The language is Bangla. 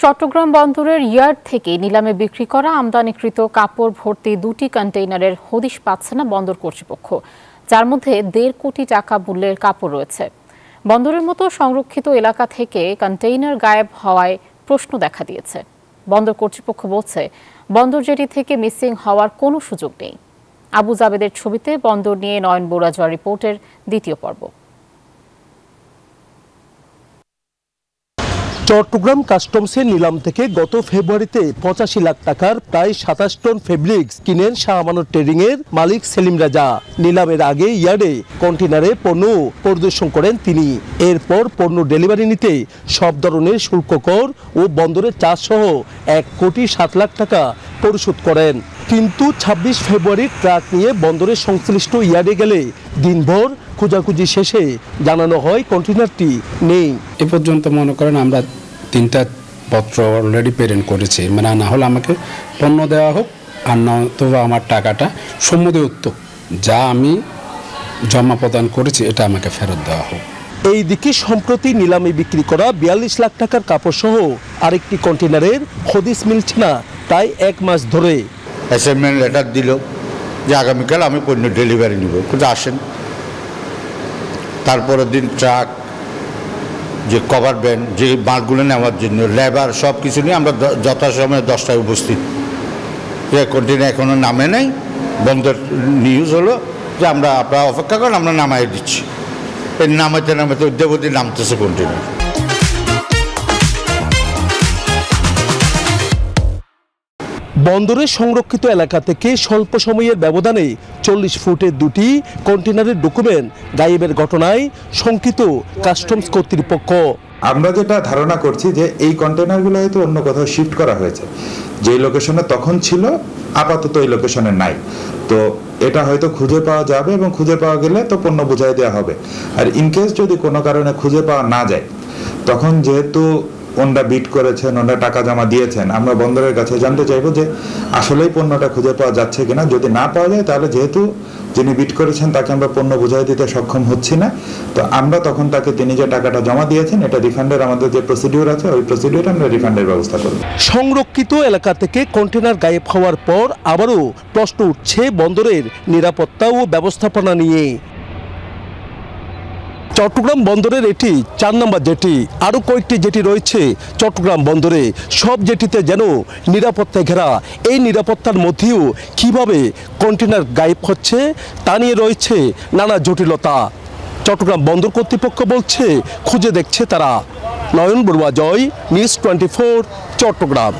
চট্টগ্রাম বন্দরের ইয়ার্ড থেকে নিলামে বিক্রি করা আমদানিকৃত কাপড় ভর্তি 2টি কন্টেইনারের হদিশ পাচ্ছে না বন্দর কর্তৃপক্ষ, যার মধ্যে 1.5 কোটি টাকা মূল্যের কাপড় রয়েছে। বন্দরের মতো সংরক্ষিত এলাকা থেকে কন্টেইনার গায়েব হওয়ায় প্রশ্ন দেখা দিয়েছে। বন্দর কর্তৃপক্ষ বলছে, বন্দর জেটি থেকে মিসিং হওয়ার কোনো সুযোগ নেই। আবু জাবেদের ছবিতে বন্দর নিয়ে নয়ন বোরাজওয়ার রিপোর্টের দ্বিতীয় পর্ব। চট্টগ্রাম কাস্টমসের নিলাম থেকে গত ফেব্রুয়ারিতে 85 লাখ টাকার প্রায় 27 টন ফেব্রিক্স কিনেন শাহ আমানত ট্রেডিং এর মালিক সেলিম রাজা। নিলামের আগে ইয়ার্ডে কন্টেইনারে পণ্য পরিদর্শন করেন তিনি। এরপর পণ্য ডেলিভারি নিতে সব ধরনের শুল্ক কর ও বন্দরের চার্জ সহ 1 কোটি 7 লাখ টাকা পরিশোধ করেন। কিন্তু 26 ফেব্রুয়ারি ট্রাক নিয়ে বন্দরের সংশ্লিষ্ট ইয়ার্ডে গেলে দিনভর খোঁজাখুঁজি শেষে জানানো হয় কন্টেইনারটি নেই। এ পর্যন্ত মনে করেন আমরা 3টা পত্র অলরেডি প্রেরণ করেছি, মানে না হলে আমাকে পণ্য দেওয়া হোক, আর নয়তো আমার টাকাটা সম্মতিউক্ত যা আমি জমা প্রদান করেছি এটা আমাকে ফেরত দেওয়া হোক। এইদিকে সম্প্রতি নিলামে বিক্রি করা 42 লাখ টাকার কাপড় সহ আরেকটি কন্টেইনারের হদিশ মিলছে না প্রায় 1 মাস ধরে। অ্যাসাইনমেন্ট লেটার দিল যে আগামীকাল আমি পণ্য ডেলিভারি নিব, কিন্তু আসেন। তারপরের দিন ট্রাক, যে কভার ভ্যান, যে মালগুলো নেওয়ার জন্য লেবার সব কিছু নিয়ে আমরা যথাসময়ে 10টায় উপস্থিত। কন্টেইনার এখনও নামে নাই। বন্দর নিউজ হলো যে আপনারা অপেক্ষা করেন, আমরা নামাই দিচ্ছি। এই নামাইতে দেবতী নামতেছে কন্টেইনার। বন্দরের সংরক্ষিত এলাকা থেকে স্বল্প সময়ের ব্যবধানে 40 ফুটের 2টি কন্টেইনারের ডকুমেন্ট গায়েবের ঘটনায় শঙ্কিত কাস্টমস কর্তৃপক্ষ। আমরা যেটা ধারণা করছি যে এই কন্টেইনারগুলো হয়তো অন্য কোথাও শিফট করা হয়েছে, যে লোকেশনে তখন ছিল আপাতত এই লোকেশনে নাই। তো এটা হয়তো খুঁজে পাওয়া যাবে এবং খুঁজে পাওয়া গেলে তো পণ্য বুঝাই দেওয়া হবে। আর ইনকেস যদি কোনো কারণে খুঁজে পাওয়া না যায়, তখন যেহেতু ওনারা বিট করেছেন, ওনারা টাকা জমা দিয়েছেন, আমরা বন্দরের কাছে জানতে চাইবো যে আসলেই পণ্যটা খুঁজে পাওয়া যাচ্ছে কিনা। যদি না পাওয়া যায় তাহলে যেহেতু যিনি বিট করেছেন তাকে আমরা পণ্য বুঝাই দিতে সক্ষম হচ্ছি না, তো আমরা তখন তাকে তিনি যে টাকাটা জমা দিয়েছেন এটা রিফান্ডের আমাদের যে প্রসিডিউর আছে ওই প্রসিডিউরে আমরা রিফান্ডের ব্যবস্থা করব। সংরক্ষিত এলাকা থেকে কন্টেইনার গায়েব হওয়ার পর আবারও প্রশ্ন উঠছে বন্দরের নিরাপত্তা ও ব্যবস্থাপনা নিয়ে। চট্টগ্রাম বন্দরের এটি 4 নম্বর জেটি। আরও কয়েকটি জেটি রয়েছে চট্টগ্রাম বন্দরে। সব জেটিতে যেন নিরাপত্তায় ঘেরা। এই নিরাপত্তার মধ্যেও কিভাবে কন্টেইনার গায়েব হচ্ছে তা নিয়ে রয়েছে নানা জটিলতা। চট্টগ্রাম বন্দর কর্তৃপক্ষ বলছে খুঁজে দেখছে তারা। নয়ন বড়ুয়া, জয়, নিউজ 24, চট্টগ্রাম।